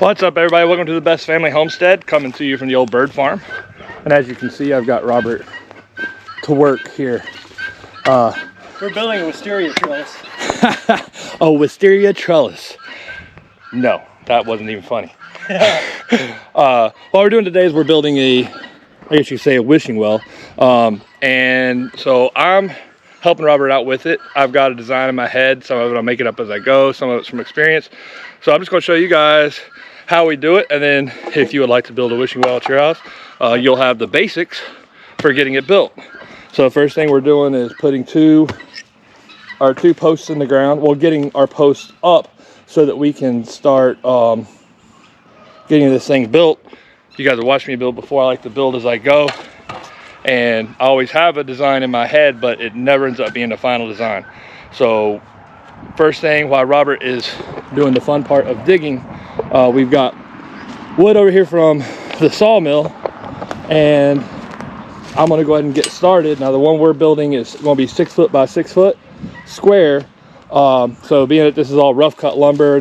What's up, everybody? Welcome to the Best Family Homestead, coming to you from the old bird farm. And as you can see, I've got Robert to work here. We're building a wisteria trellis. A wisteria trellis. No, that wasn't even funny. What we're doing today is we're building I guess you could say a wishing well. And so I'm helping Robert out with it. I've got a design in my head. Some of it I'll make it up as I go. Some of it's from experience. So I'm just going to show you guys how we do it. And then if you would like to build a wishing well at your house, you'll have the basics for getting it built. So first thing we're doing is putting our two posts in the ground. Well, getting our posts up so that we can start getting this thing built. You guys have watched me build before. I like to build as I go. And I always have a design in my head, but it never ends up being the final design. So first thing, while Robert is doing the fun part of digging, we've got wood over here from the sawmill, and I'm gonna go ahead and get started. Now the one we're building is gonna be 6 foot by 6 foot square. So being that this is all rough cut lumber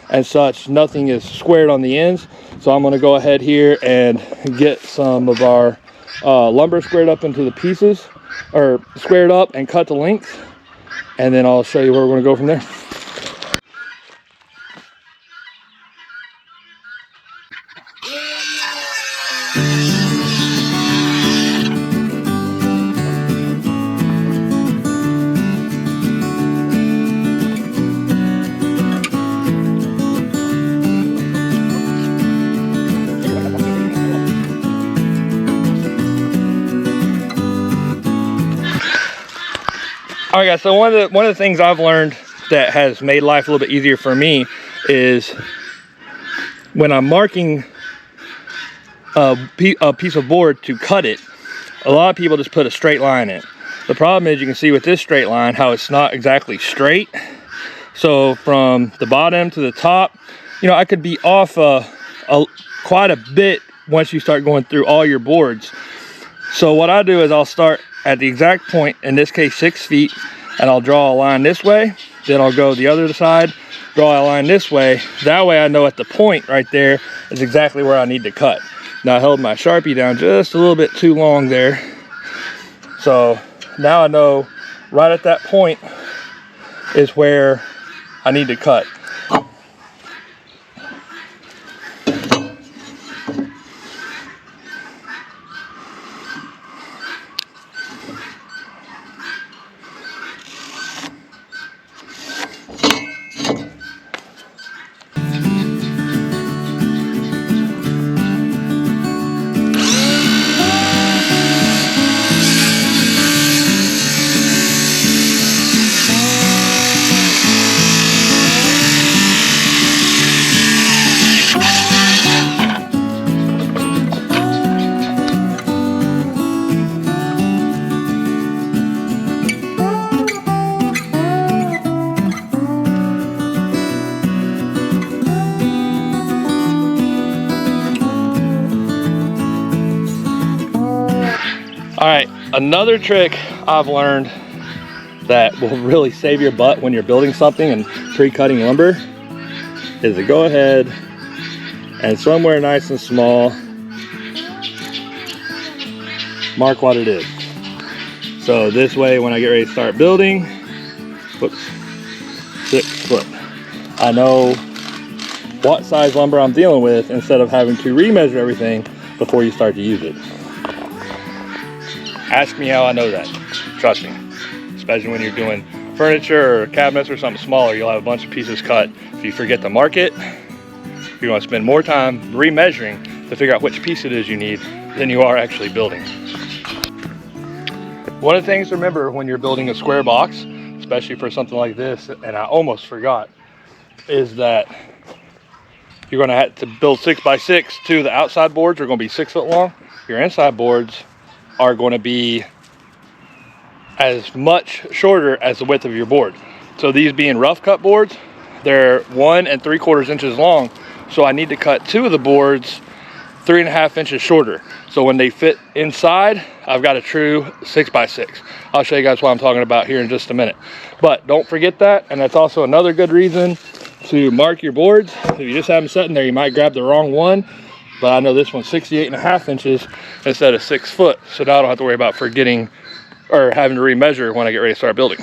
and such, nothing is squared on the ends. So I'm gonna go ahead here and get some of our lumber squared up into the pieces, or squared up and cut to length, and then I'll show you where we're going to go from there. All right, guys, so one of the things I've learned that has made life a little bit easier for me is when I'm marking a piece of board to cut it, a lot of people just put a straight line in. The problem is, you can see with this straight line how it's not exactly straight. So from the bottom to the top, you know, I could be off quite a bit once you start going through all your boards. So what I do is I'll start at the exact point, in this case 6 feet, and I'll draw a line this way, then I'll go the other side, draw a line this way. That way I know at the point right there is exactly where I need to cut. Now I held my Sharpie down just a little bit too long there. So now I know right at that point is where I need to cut. All right, another trick I've learned that will really save your butt when you're building something and pre-cutting lumber is to go ahead and somewhere nice and small, mark what it is. So this way, when I get ready to start building, whoops, 6 foot, I know what size lumber I'm dealing with instead of having to remeasure everything before you start to use it. Ask me how I know that. Trust me. Especially when you're doing furniture or cabinets or something smaller, you'll have a bunch of pieces cut. If you forget to mark it, you're going to spend more time remeasuring to figure out which piece it is you need than you are actually building. One of the things to remember when you're building a square box, especially for something like this, and I almost forgot, is that you're going to have to build 6 by 6 to the outside boards are going to be 6 foot long. Your inside boards are going to be as much shorter as the width of your board. So these being rough cut boards, they're 1 3/4 inches long. So I need to cut 2 of the boards 3.5 inches shorter. So when they fit inside, I've got a true 6 by 6. I'll show you guys what I'm talking about here in just a minute. But don't forget that, and that's also another good reason to mark your boards. If you just have them sitting there, you might grab the wrong one, but I know this one's 68.5 inches instead of 6 foot, so now I don't have to worry about forgetting or having to remeasure when I get ready to start building.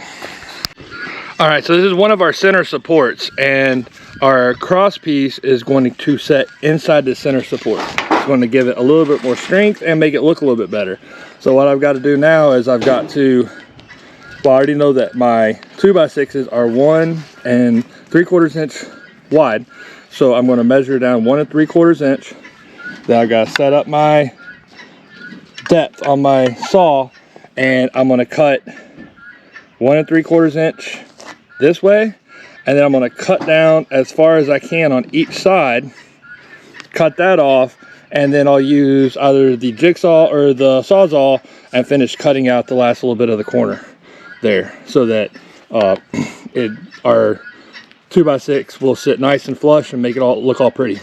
All right, so this is one of our center supports, and our cross piece is going to set inside the center support. It's going to give it a little bit more strength and make it look a little bit better. So what I've got to do now is I've got to, well, I already know that my 2x6s are 1 3/4 inch wide. So I'm going to measure down 1 3/4 inch. Then I've got to set up my depth on my saw, and I'm going to cut 1 3/4 inch this way, and then I'm going to cut down as far as I can on each side, cut that off, and then I'll use either the jigsaw or the Sawzall and finish cutting out the last little bit of the corner there, so that our 2x6 will sit nice and flush and make it all look all pretty.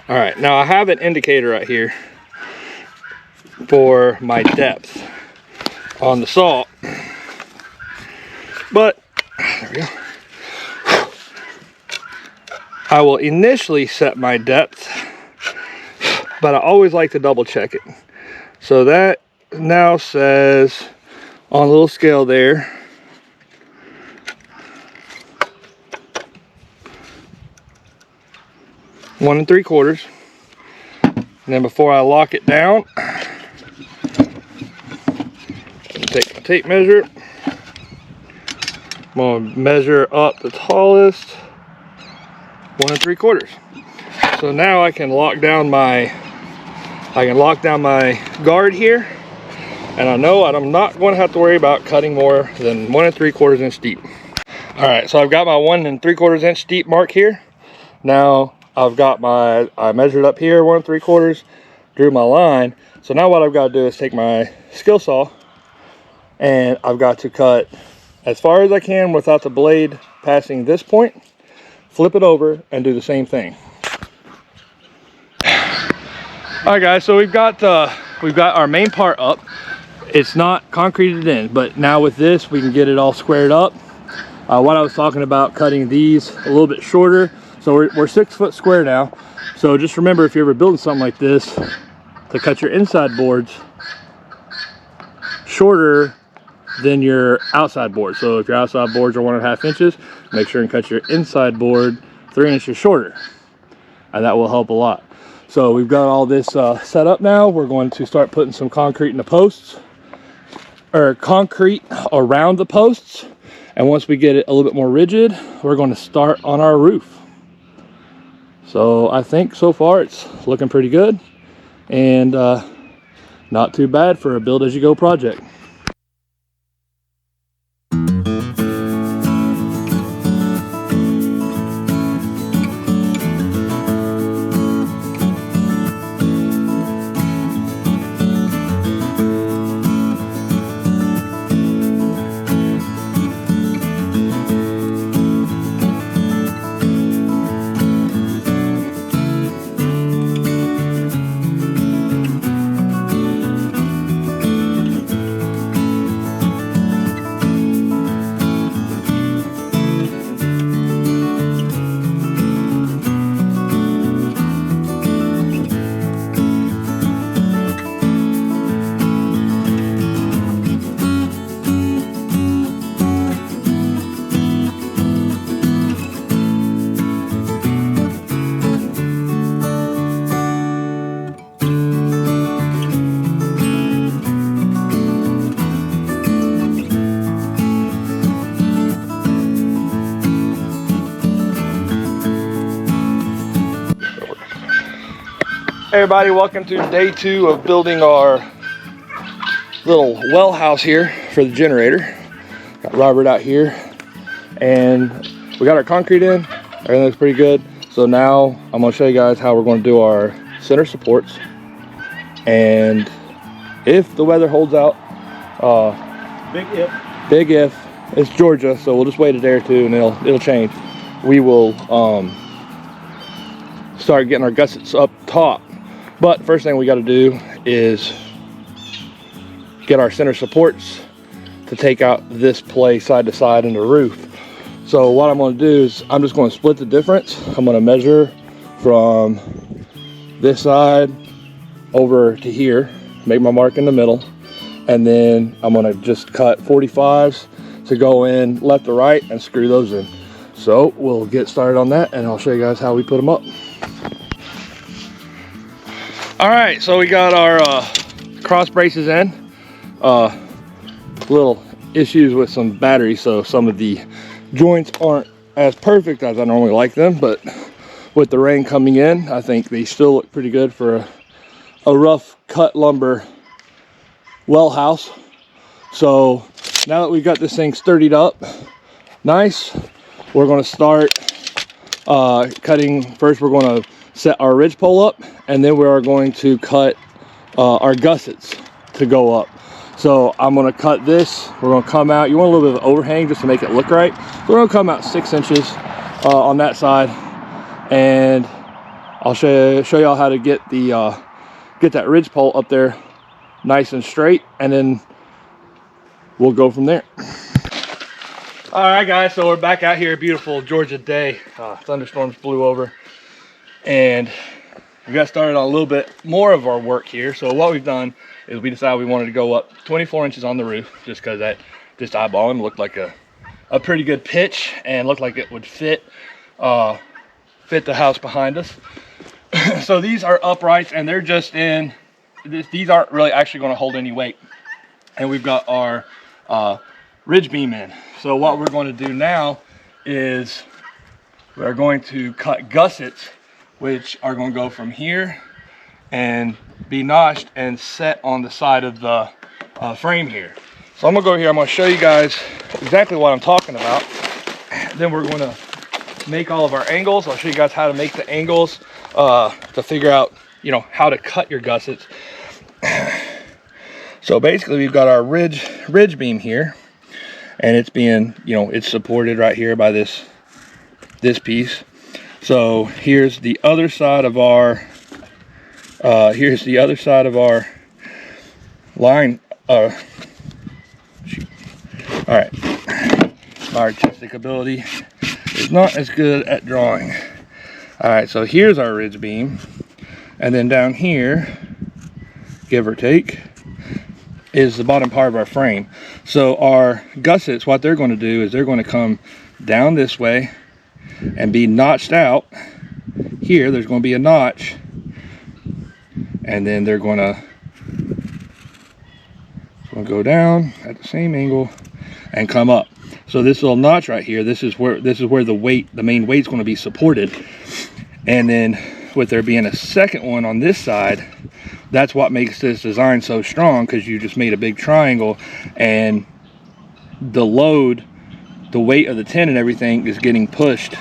All right, now I have an indicator right here for my depth on the saw, but there we go. I will initially set my depth, but I always like to double check it. So that now says on a little scale there, one 3/4. And then before I lock it down, take my tape measure. I'm gonna measure up the tallest, 1 3/4. So now I can lock down my guard here, and I know I'm not going to have to worry about cutting more than 1 3/4 inch deep. All right, so I've got my 1 3/4 inch deep mark here. Now I've got I measured up here 1 3/4, drew my line. So now what I've got to do is take my skill saw, and I've got to cut as far as I can without the blade passing this point, flip it over, and do the same thing. All right, guys, so we've got our main part up. It's not concreted in, but now with this, we can get it all squared up. What I was talking about, cutting these a little bit shorter. So we're 6 foot square now. So just remember, if you're ever building something like this, to cut your inside boards shorter than your outside boards. So if your outside boards are 1.5 inches, make sure and cut your inside board 3 inches shorter, and that will help a lot. So we've got all this set up now. We're going to start putting some concrete in the posts, or concrete around the posts. And once we get it a little bit more rigid, we're going to start on our roof. So I think so far it's looking pretty good, and not too bad for a build as you go project. Hey everybody, welcome to day 2 of building our little well house here for the generator. Got Robert out here, and we got our concrete in. Everything looks pretty good. So now I'm going to show you guys how we're going to do our center supports, and if the weather holds out, big if, it's Georgia, so we'll just wait a day or two and it'll change. We will start getting our gussets up top. But first thing we got to do is get our center supports to take out this play side to side in the roof. So what I'm going to do is I'm just going to split the difference. I'm going to measure from this side over to here, make my mark in the middle, and then I'm going to just cut 45s to go in left to right and screw those in. So we'll get started on that, and I'll show you guys how we put them up. All right, so we got our cross braces in. Little issues with some batteries, so some of the joints aren't as perfect as I normally like them, but with the rain coming in, I think they still look pretty good for a rough cut lumber well house. So now that we've got this thing sturdied up nice, we're going to start cutting. First we're going to set our ridge pole up, and then we are going to cut our gussets to go up. So I'm going to cut this. We're going to come out, you want a little bit of overhang just to make it look right. We're going to come out 6 inches on that side, and I'll show y'all how to get the get that ridge pole up there nice and straight, and then we'll go from there. All right guys, so we're back out here, beautiful Georgia day. Thunderstorms blew over, and we got started on a little bit more of our work here. So what we've done is we decided we wanted to go up 24 inches on the roof, just because that, just eyeballing, looked like a pretty good pitch and looked like it would fit the house behind us. So these are uprights, and they're just in, these aren't really actually going to hold any weight. And we've got our ridge beam in. So what we're going to do now is we're going to cut gussets, which are going to go from here and be notched and set on the side of the frame here. So I'm gonna go here, I'm gonna show you guys exactly what I'm talking about. Then we're going to make all of our angles. I'll show you guys how to make the angles to figure out, you know, how to cut your gussets. So basically we've got our ridge beam here, and it's being, you know, it's supported right here by this piece. So here's the other side of our line. All right, my artistic ability is not as good at drawing. All right, so here's our ridge beam, and then down here, give or take, is the bottom part of our frame. So our gussets, what they're going to do is they're going to come down this way and be notched out. Here there's going to be a notch, and then they're going to go down at the same angle and come up. So this little notch right here, this is where the main weight's going to be supported. And then with there being a second one on this side, that's what makes this design so strong, because you just made a big triangle, and the load, the weight of the tin and everything is getting pushed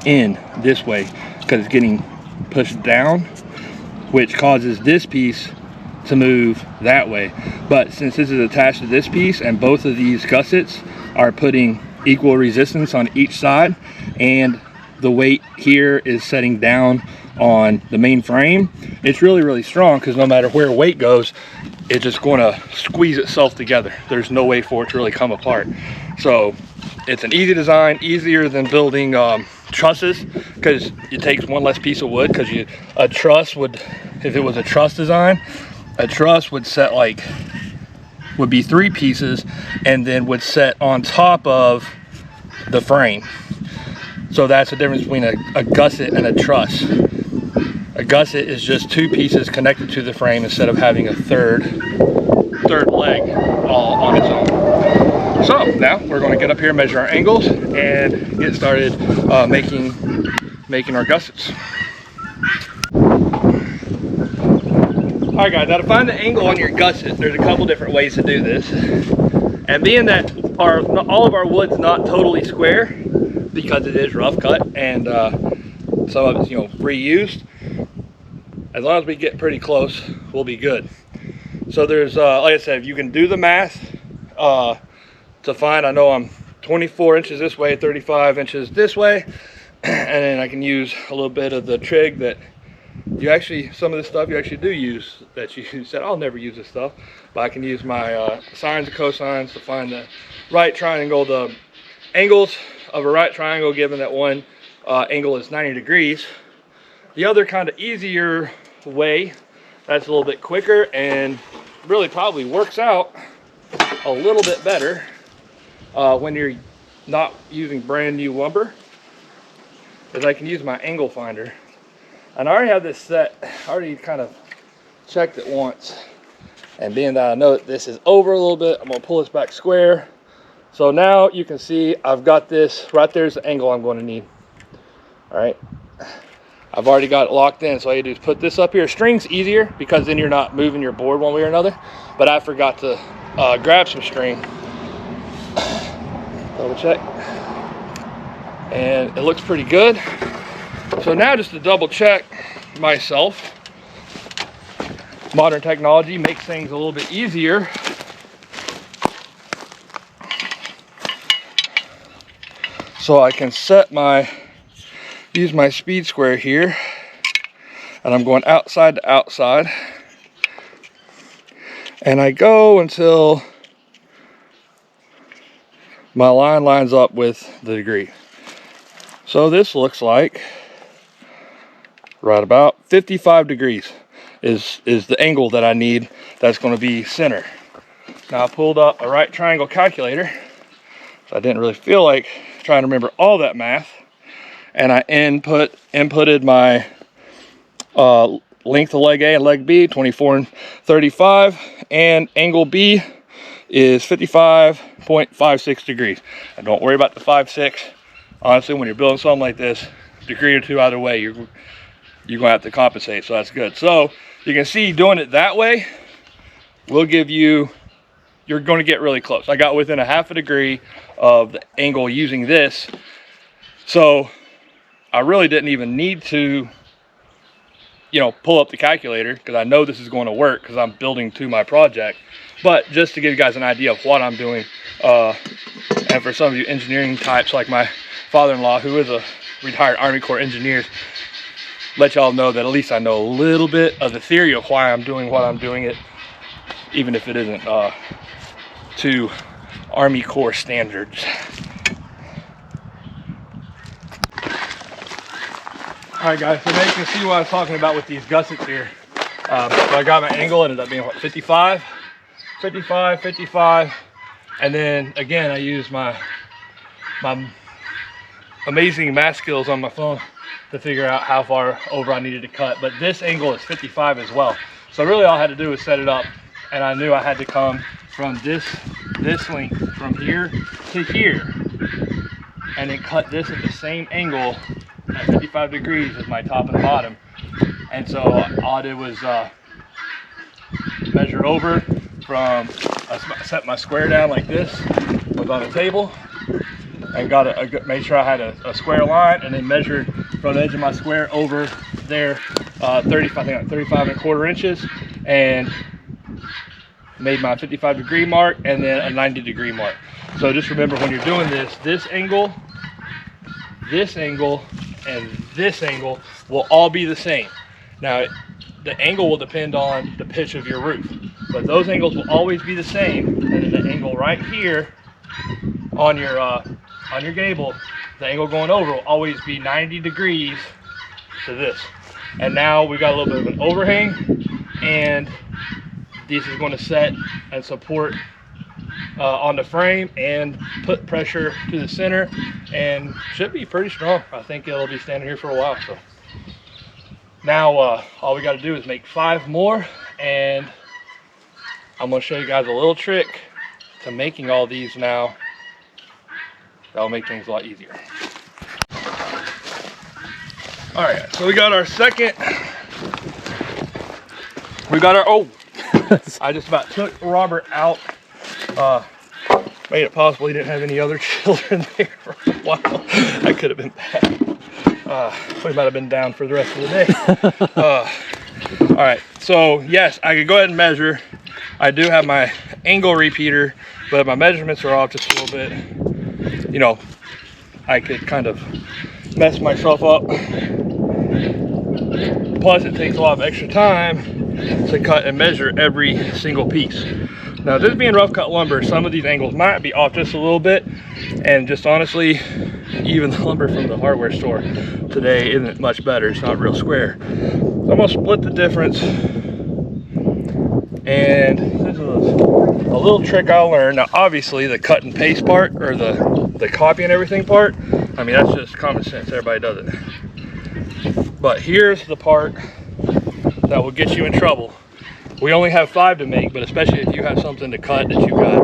in this way because it's getting pushed down, which causes this piece to move that way. But since this is attached to this piece, and both of these gussets are putting equal resistance on each side, and the weight here is setting down on the main frame, it's really strong, because no matter where weight goes, it's just going to squeeze itself together. There's no way for it to really come apart. So it's an easy design, easier than building trusses, because it takes one less piece of wood. Because a truss would, if it was a truss design, a truss would set would be 3 pieces, and then would set on top of the frame. So that's the difference between a gusset and a truss. A gusset is just 2 pieces connected to the frame instead of having a third leg all on its own. So now we're going to get up here, measure our angles, and get started making our gussets. All right guys, now to find the angle on your gusset, there's a couple different ways to do this. And being that all of our wood's not totally square, because it is rough cut and some of it's, you know, reused, as long as we get pretty close, we'll be good. So there's, like I said, you can do the math to find, I know I'm 24 inches this way, 35 inches this way, and then I can use a little bit of the trig that you actually, some of the stuff you actually do use that you said, I'll never use this stuff, but I can use my sines and cosines to find the right triangle, the angles of a right triangle, given that one angle is 90 degrees. The other kind of easier way, that's a little bit quicker and really probably works out a little bit better when you're not using brand new lumber, is I can use my angle finder. And I already have this set, I already kind of checked it once. And being that I know that this is over a little bit, I'm gonna pull this back square. So now you can see I've got this, right there's the angle I'm going to need. All right, I've already got it locked in. So all you do is put this up here. String's easier because then you're not moving your board one way or another. But I forgot to grab some string. Double check. And it looks pretty good. So now just to double check myself, modern technology makes things a little bit easier. So I can set use my speed square here, and I'm going outside to outside. And I go until my line lines up with the degree. So this looks like right about 55 degrees is the angle that I need that's going to be center. Now I pulled up a right triangle calculator, so I didn't really feel like trying to remember all that math, and I inputted my length of leg A and leg B, 24 and 35, and angle B is 55.56 degrees. And don't worry about the 5.6. Honestly, when you're building something like this, degree or two either way, you're gonna have to compensate, so that's good. So you can see doing it that way will give you, you're going to get really close. I got within a half a degree of the angle using this. So I really didn't even need to, you know, pull up the calculator because I know this is going to work because I'm building to my project. But just to give you guys an idea of what I'm doing, and for some of you engineering types like my father-in-law, who is a retired Army Corps engineer, let y'all know that at least I know a little bit of the theory of why I'm doing what I'm doing it, even if it isn't to Army Corps standards. All right, guys, so now you can see what I was talking about with these gussets here. So I got my angle, ended up being what, 55, 55, 55, and then again I used my amazing math skills on my phone to figure out how far over I needed to cut. But this angle is 55 as well. So really all I had to do was set it up, and I knew I had to come from this length from here to here, and then cut this at the same angle at 55 degrees as my top and bottom. And so all I did was measure over from, I set my square down like this, was on a table, and made sure I had a square line, and then measured from the edge of my square over there 35 and a quarter inches, and made my 55 degree mark and then a 90 degree mark. So just remember, when you're doing this angle, and this angle will all be the same. Now the angle will depend on the pitch of your roof, but those angles will always be the same. And then the angle right here on your gable, the angle going over will always be 90 degrees to this. And now we've got a little bit of an overhang, and this is going to set and support on the frame and put pressure to the center, and should be pretty strong. I think it'll be standing here for a while. So now all we got to do is make 5 more, and I'm going to show you guys a little trick to making all these now. That'll make things a lot easier. All right, so we got our second. We got our, oh, I just about took Robert out. Made it possible he didn't have any other children there for a while. That could have been bad. We might have been down for the rest of the day. All right, so yes, I could go ahead and measure. I do have my angle repeater, but my measurements are off just a little bit. You know, I could kind of mess myself up plus it takes a lot of extra time to cut and measure every single piece. Now, this being rough cut lumber, some of these angles might be off just a little bit, and just honestly, even the lumber from the hardware store today isn't much better. It's not real square. So I'm gonna split the difference, and this is a little trick I learned. Now, obviously, the cut and paste part, or the copy and everything part, I mean, that's just common sense. Everybody does it. But here's the part that will get you in trouble. We only have 5 to make, but especially if you have something to cut that you got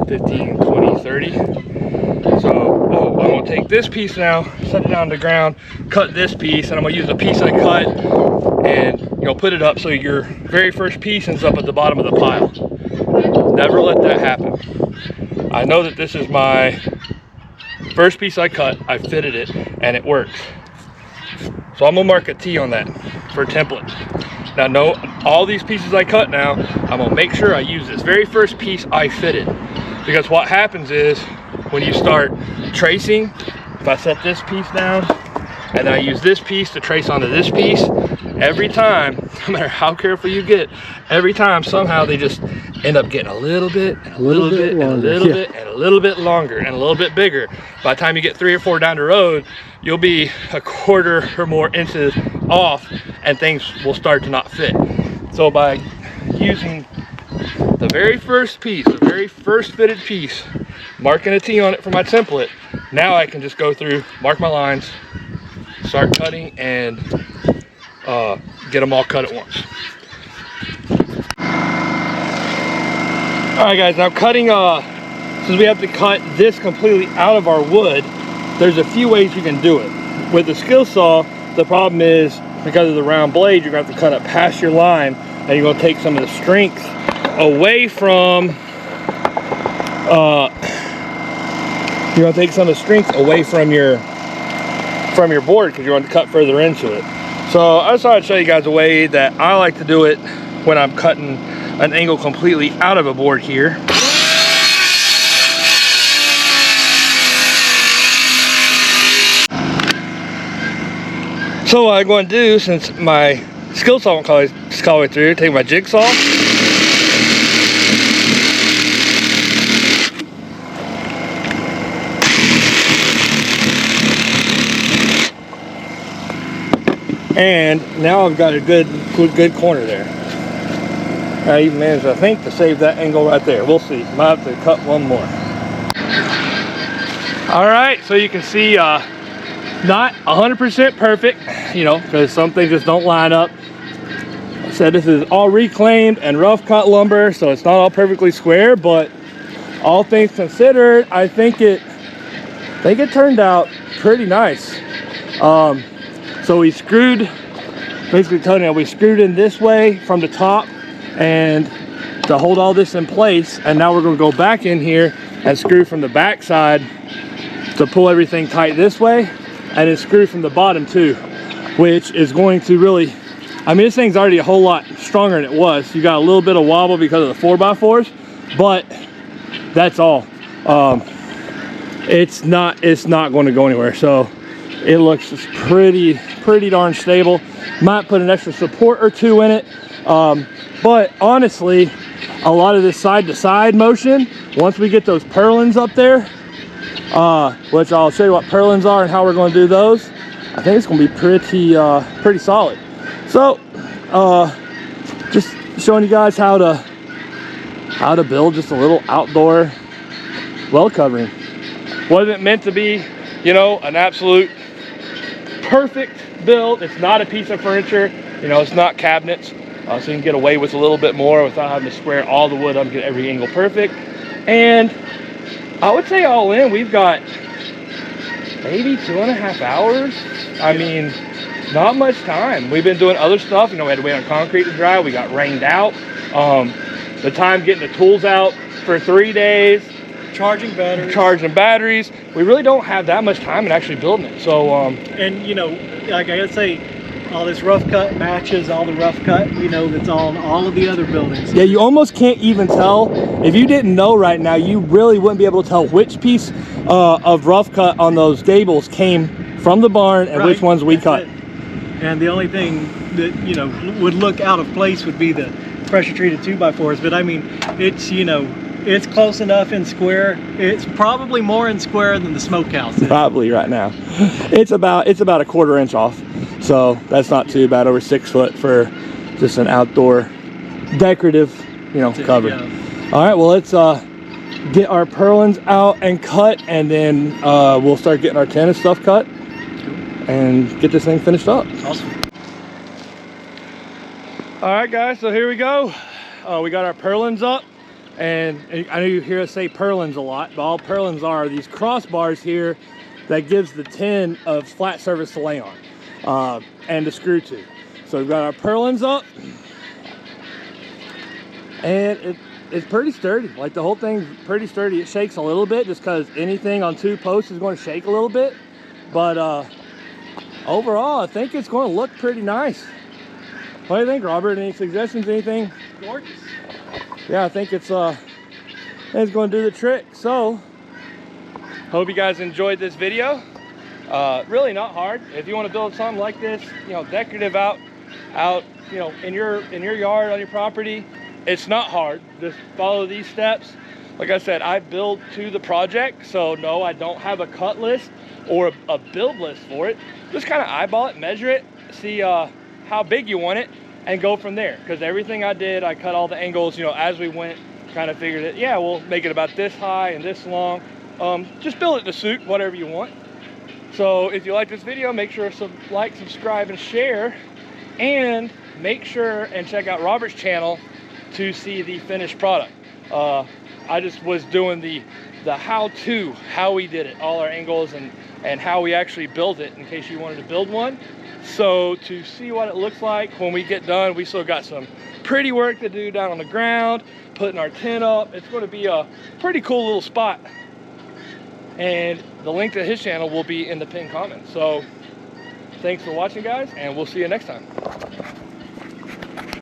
15, 20, 30. So, I'm gonna take this piece now, set it down on the ground, cut this piece, and I'm gonna use the piece I cut and, you know, put it up so your very first piece ends up at the bottom of the pile. Never let that happen. I know that this is my first piece I cut, I fitted it, and it works. So I'm gonna mark a T on that for a template. Now, no, all these pieces I cut now, I'm gonna make sure I use this very first piece I fitted. Because what happens is, when you start tracing, if I set this piece down, and then I use this piece to trace onto this piece, every time, no matter how careful you get, every time somehow they just end up getting a little bit, and a little bit, and a little bit, and a little bit longer, and a little bit bigger. By the time you get 3 or 4 down the road, you'll be a quarter or more inches off, and things will start to not fit. So by using the very first piece, the very first fitted piece, marking a T on it for my template, now I can just go through, mark my lines, start cutting, and get them all cut at once. All right, guys, now cutting, since we have to cut this completely out of our wood, there's a few ways you can do it. With the skill saw, the problem is, because of the round blade, you're gonna have to cut it past your line, and you're gonna take some of the strength away from, your board, because you're going to cut further into it. So I just thought I'd show you guys a way that I like to do it when I'm cutting an angle completely out of a board here. So what I'm going to do, since my skill saw won't go all the way through, take my jigsaw, and now I've got a good corner there. I even managed, I think, to save that angle right there. We'll see. Might have to cut one more. All right, so you can see not 100% perfect, you know, because some things just don't line up. I said this is all reclaimed and rough cut lumber, so it's not all perfectly square, but all things considered, I think it turned out pretty nice. So we screwed, basically telling you, we screwed in this way from the top and to hold all this in place, and now we're going to go back in here and screw from the back side to pull everything tight this way, and then screw from the bottom too, which is going to really, I mean, this thing's already a whole lot stronger than it was. You got a little bit of wobble because of the 4x4s, but that's all. It's not going to go anywhere. So it looks pretty darn stable. Might put an extra support or two in it, but honestly, a lot of this side to side motion, once we get those purlins up there, which I'll show you what purlins are and how we're going to do those, I think it's going to be pretty solid. So just showing you guys how to build just a little outdoor well covering. Wasn't meant to be, you know, an absolute perfect build. It's not a piece of furniture, you know, it's not cabinets, so you can get away with a little bit more without having to square all the wood up and get every angle perfect. And I would say all in, we've got maybe 2.5 hours. I mean, not much time. We've been doing other stuff, you know, we had to wait on concrete to dry, we got rained out. The time getting the tools out for 3 days, charging batteries. We really don't have that much time in actually building it. So and you know, like I gotta say, all this rough cut matches all the rough cut, you know, that's on all of the other buildings. yeah, you almost can't even tell. If you didn't know right now, you really wouldn't be able to tell which piece of rough cut on those gables came from the barn and which ones we cut. and the only thing that, you know, would look out of place would be the pressure treated 2x4s. But I mean, it's, you know, it's close enough in square. It's probably more in square than the smokehouse is. Probably right now. It's about a 1/4 inch off, so that's not too bad. Over 6 foot for just an outdoor decorative, you know, cover. Yeah. All right, well, let's get our purlins out and cut, and then we'll start getting our tin and stuff cut and get this thing finished up. Awesome. All right, guys, so here we go. We got our purlins up, and I know you hear us say purlins a lot, but all purlins are these crossbars here that gives the tin a flat surface to lay on, and to screw to. So we've got our purlins up, and it's pretty sturdy. Like, the whole thing's pretty sturdy. It shakes a little bit just because anything on 2 posts is going to shake a little bit, but overall I think it's going to look pretty nice. What do you think, Robert? Any suggestions, anything? Gorgeous. Yeah, I think it's going to do the trick. So hope you guys enjoyed this video. Really not hard. If you want to build something like this, you know, decorative out, you know, in your yard, on your property, it's not hard. Just follow these steps. Like I said, I build to the project, so no, I don't have a cut list or a build list for it. Just kind of eyeball it, measure it, see how big you want it, and go from there. Because everything I did, I cut all the angles, you know, as we went, kind of figured it, yeah, we'll make it about this high and this long. Just build it to suit whatever you want. So if you like this video, make sure to like, subscribe, and share, and make sure and check out Robert's channel to see the finished product. I just was doing the how-to, how we did it, all our angles, and how we actually built it, in case you wanted to build one. So to see what it looks like when we get done, we still got some pretty work to do down on the ground, putting our tent up. It's going to be a pretty cool little spot, and the link to his channel will be in the pinned comment. So thanks for watching, guys, and we'll see you next time.